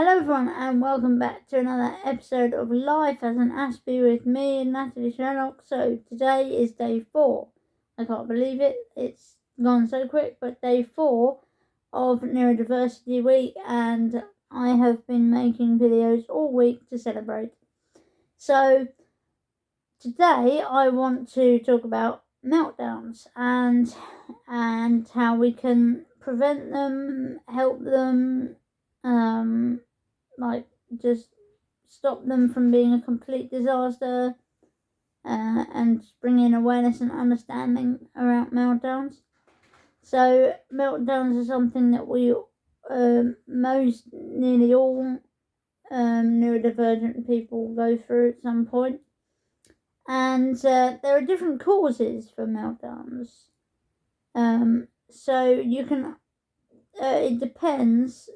Hello everyone and welcome back to another episode of Life as an Ashby with me and Natalie Sherlock. So today is day 4. I can't believe it, it's gone so quick, but day 4 of Neurodiversity week, and I have been making videos all week to celebrate. So today I want to talk about meltdowns and how we can prevent them, help them, just stop them from being a complete disaster, and bring in awareness and understanding around meltdowns. So meltdowns are something that we nearly all neurodivergent people go through at some point, and there are different causes for meltdowns. So you can it depends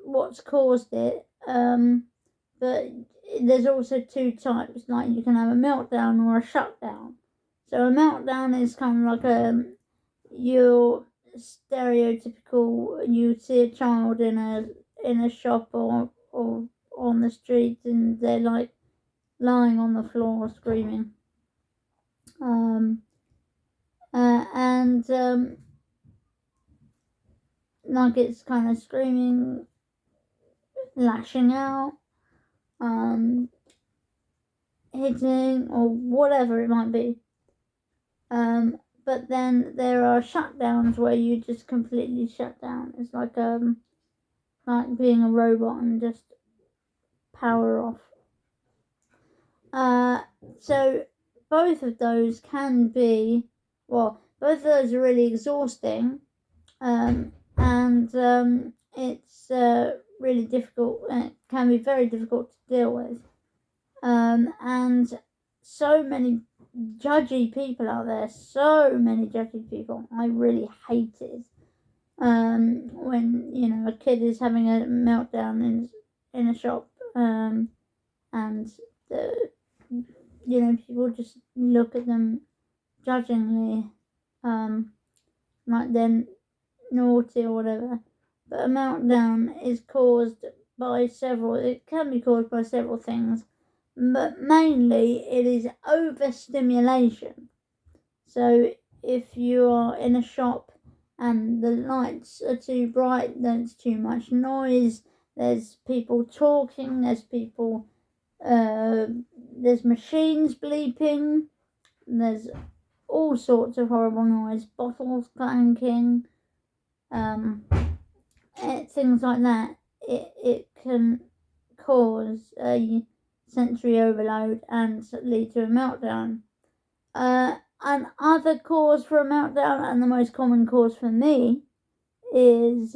what's caused it, but there's also 2 types. Like, you can have a meltdown or a shutdown. So a meltdown is kind of like your stereotypical, you see a child in a shop or on the street and they're like lying on the floor screaming, like it's kind of screaming, lashing out, hitting, or whatever it might be. But then there are shutdowns where you just completely shut down. It's like being a robot and just power off. So both of those can be, both of those are really exhausting, and it's really difficult. It can be very difficult to deal with, and so many judgy people out there. So many judgy people. I really hate it. When a kid is having a meltdown in a shop, and people just look at them judgingly, like they're naughty or whatever. But a meltdown is caused by it can be caused by several things, but mainly it is overstimulation. So if you are in a shop and the lights are too bright, there's too much noise, there's people talking, there's machines bleeping, there's all sorts of horrible noise, bottles clanking, things like that. It can cause a sensory overload and lead to a meltdown. Another cause for a meltdown, and the most common cause for me, is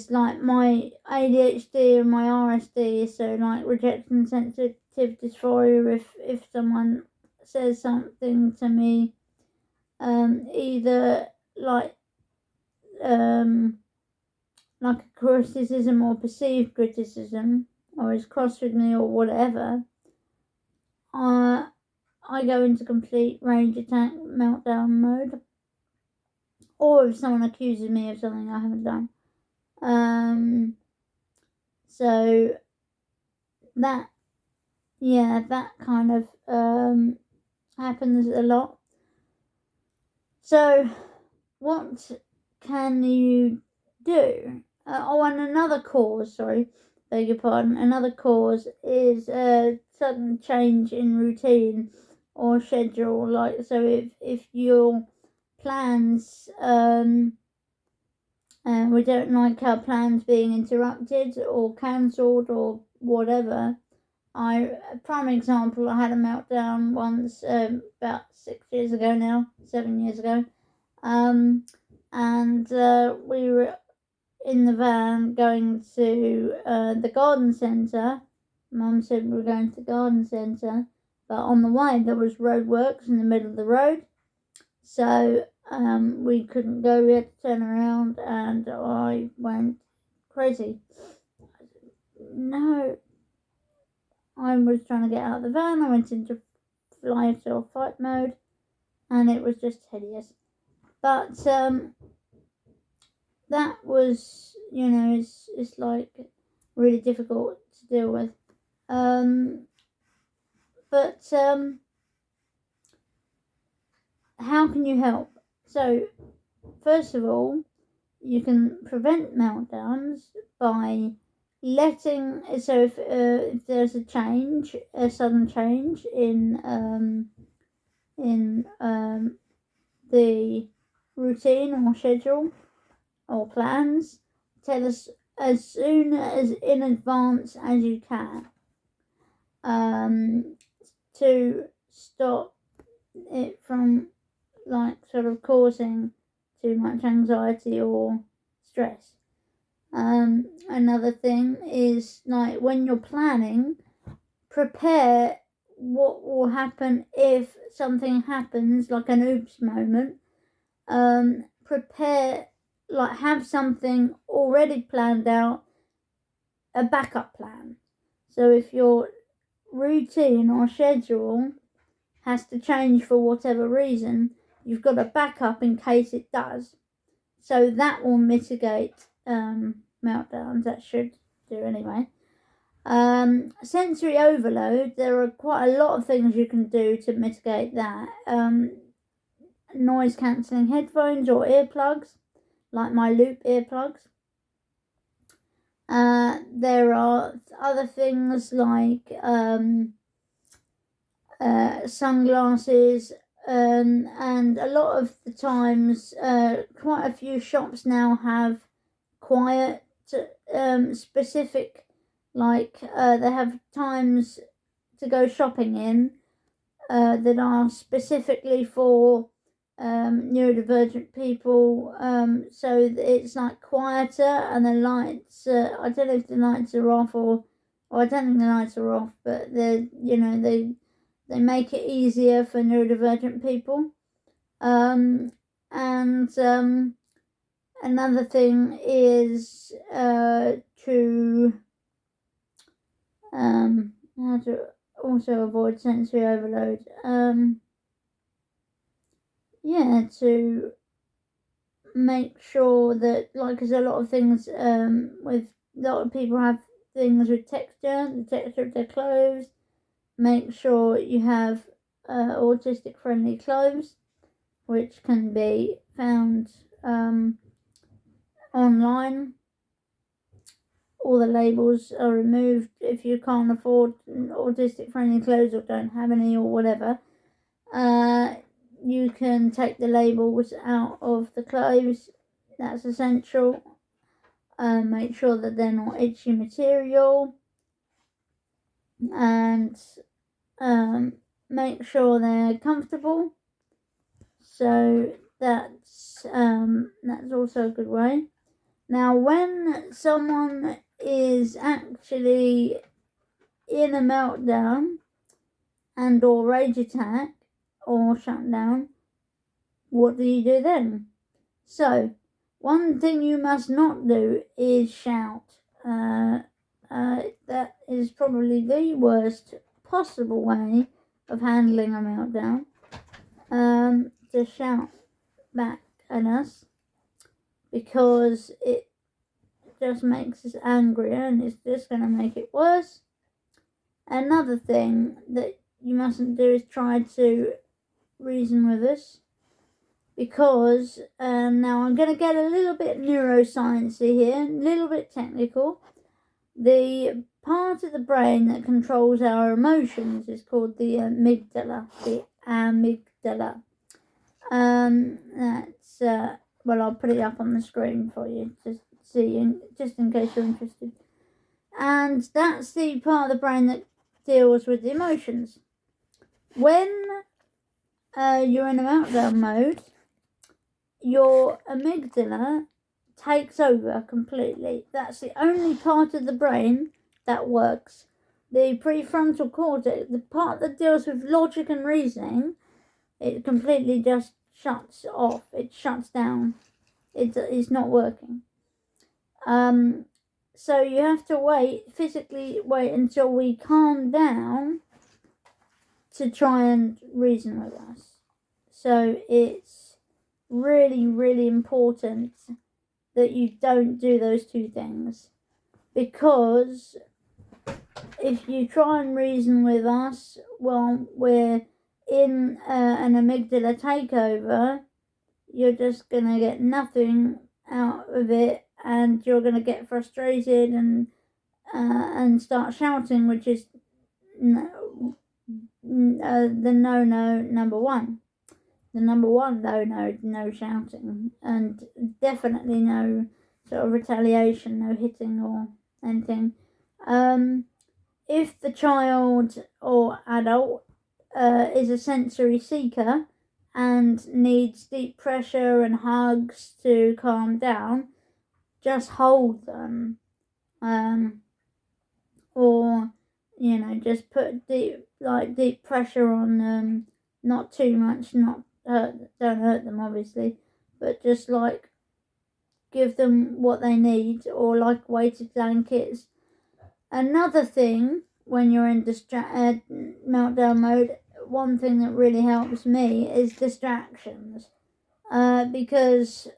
like my ADHD and my RSD. So like rejection sensitive dysphoria. If someone says something to me, either like a criticism or perceived criticism, or is cross with me or whatever, I go into complete rage attack meltdown mode. Or if someone accuses me of something I haven't done. So that kind of happens a lot. So what can you do? And another cause, another cause is a sudden change in routine or schedule. Like, so if your plans, we don't like our plans being interrupted or cancelled or whatever. Prime example, I had a meltdown once, about 7 years ago, and we were in the van going to the garden centre. Mum said we were going to the garden centre, but on the way there was roadworks in the middle of the road, so we couldn't go. We had to turn around, and I went crazy. No, I was trying to get out of the van. I went into flight or fight mode, and it was just hideous. But that was, it's like really difficult to deal with. But how can you help? So, first of all, you can prevent meltdowns by letting. So, if there's a sudden change in the routine or schedule or plans, tell us as soon as in advance as you can, to stop it from sort of causing too much anxiety or stress. Another thing is when you're planning, prepare what will happen if something happens, like an oops moment. Prepare, have something already planned out, a backup plan. So if your routine or schedule has to change for whatever reason, you've got a backup in case it does. So that will mitigate meltdowns. That should do anyway. Sensory overload, there are quite a lot of things you can do to mitigate that. Noise cancelling headphones or earplugs, like my loop earplugs. There are other things like sunglasses, and a lot of the times, quite a few shops now have quiet specific, they have times to go shopping in that are specifically for neurodivergent people, so it's quieter, and the lights, I don't know if the lights are off, or I don't think the lights are off, but they make it easier for neurodivergent people. And another thing is to how to also avoid sensory overload. To make sure that, because a lot of things, with a lot of people have things with the texture of their clothes. Make sure you have autistic friendly clothes, which can be found online. All the labels are removed if you can't afford autistic friendly clothes or don't have any or whatever. You can take the labels out of the clothes. That's essential. Make sure that they're not itchy material, and make sure they're comfortable. So that's also a good way. Now, when someone is actually in a meltdown and or rage attack or shutdown, what do you do then? So, one thing you must not do is shout. That is probably the worst possible way of handling a meltdown. To shout back at us, because it just makes us angrier and it's just going to make it worse. Another thing that you mustn't do is try to reason with us, because now I'm going to get a little bit neurosciencey here, a little bit technical. The part of the brain that controls our emotions is called the amygdala. The amygdala. That's I'll put it up on the screen for you, just in case you're interested. And that's the part of the brain that deals with the emotions. When you're in a meltdown mode, your amygdala takes over completely. That's the only part of the brain that works. The prefrontal cortex, the part that deals with logic and reasoning, it completely just shuts off. It shuts down. It's not working. So you have to physically wait until we calm down to try and reason with us. So it's really, really important that you don't do those two things. Because if you try and reason with us while we're in an amygdala takeover, you're just going to get nothing out of it, and you're going to get frustrated and start shouting, which is the no number one. The number one no shouting, and definitely no sort of retaliation, no hitting or anything. If the child or adult is a sensory seeker and needs deep pressure and hugs to calm down, just hold them. Or, just put deep pressure on them, not too much, don't hurt them obviously, but just give them what they need, or weighted blankets. Another thing, when you're in meltdown mode, one thing that really helps me is distractions, because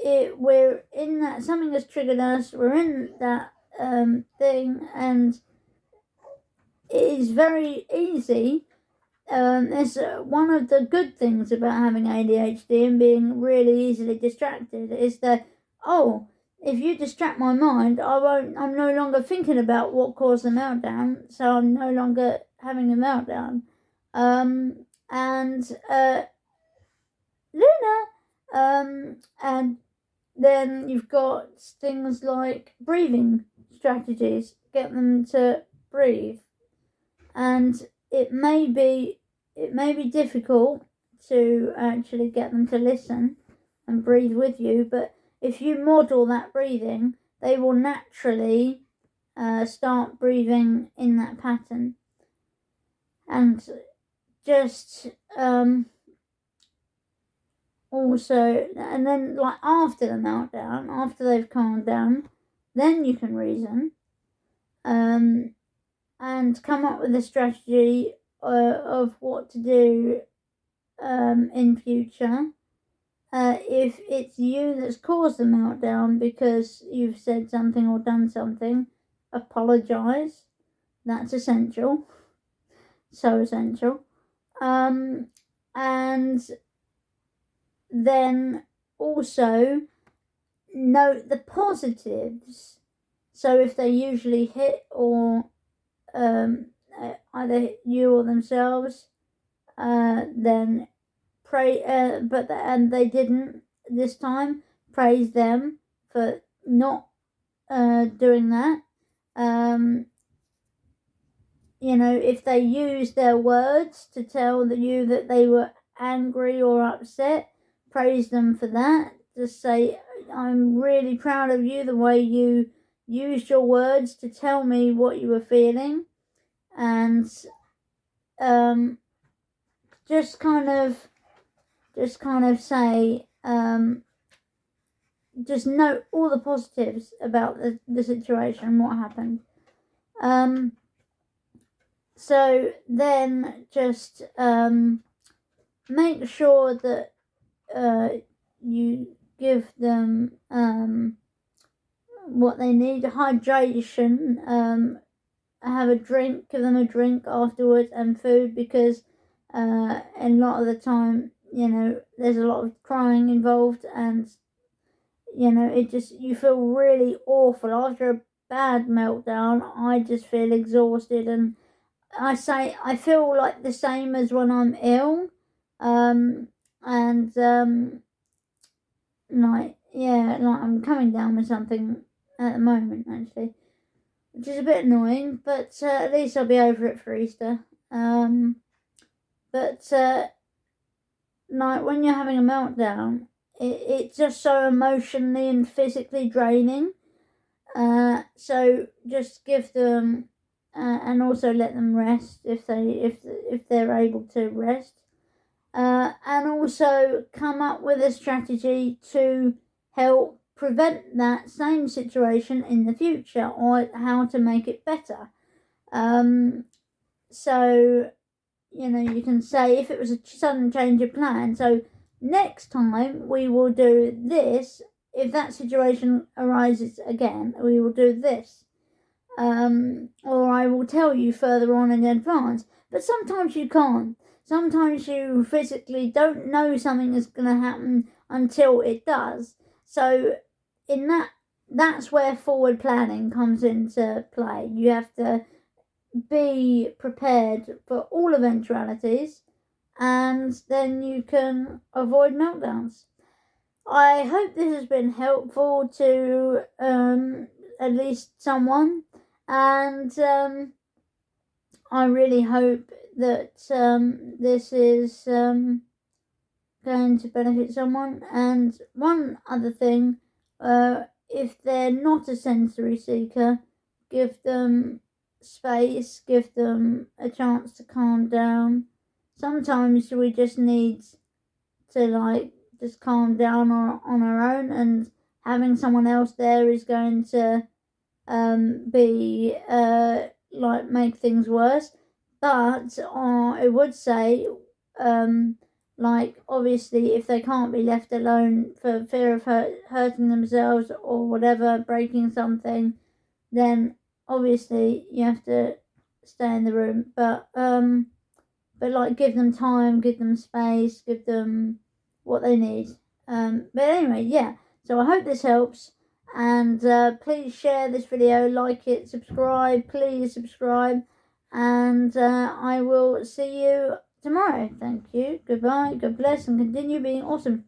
we're in that, something has triggered us, we're in that thing, and it is very easy. It's one of the good things about having ADHD and being really easily distracted is that, if you distract my mind, I'm no longer thinking about what caused the meltdown, so I'm no longer having a meltdown. Luna, and then you've got things like breathing strategies, get them to breathe. And it may be difficult to actually get them to listen and breathe with you, but if you model that breathing, they will naturally start breathing in that pattern. And just also, and then after the meltdown, after they've calmed down, then you can reason and come up with a strategy of what to do in future. If it's you that's caused the meltdown because you've said something or done something, apologise. That's essential. So essential. And then also note the positives. So if they usually hit or either you or themselves, then pray, and they didn't this time, praise them for not doing that. If they use their words to tell you that they were angry or upset, praise them for that. Just say, I'm really proud of you, the way you used your words to tell me what you were feeling. And just kind of say, just note all the positives about the situation, what happened. So then just make sure that you give them what they need, hydration, give them a drink afterwards, and food, because a lot of the time, there's a lot of crying involved, and you feel really awful after a bad meltdown. I just feel exhausted, and I feel like the same as when I'm ill, I'm coming down with something at the moment, actually, which is a bit annoying, but at least I'll be over it for Easter. But when you're having a meltdown, it's just so emotionally and physically draining. So just give them, and also let them rest if they're able to rest, and also come up with a strategy to help prevent that same situation in the future, or how to make it better. So you can say, if it was a sudden change of plan, so next time we will do this if that situation arises again, we will do this. Or I will tell you further on in advance. But sometimes you can't. Sometimes you physically don't know something is going to happen until it does. So that's where forward planning comes into play. You have to be prepared for all eventualities, and then you can avoid meltdowns. I hope this has been helpful to at least someone, and I really hope that this is going to benefit someone. And one other thing, if they're not a sensory seeker, give them space, give them a chance to calm down. Sometimes we just need to just calm down on our own, and having someone else there is going to be make things worse. But I would say obviously if they can't be left alone for fear of hurting themselves or whatever, breaking something, then obviously you have to stay in the room. But give them time, give them space, give them what they need. But anyway, yeah. So I hope this helps, and please share this video, like it, subscribe. Please subscribe, and I will see you tomorrow. Thank you. Goodbye. God bless, and continue being awesome.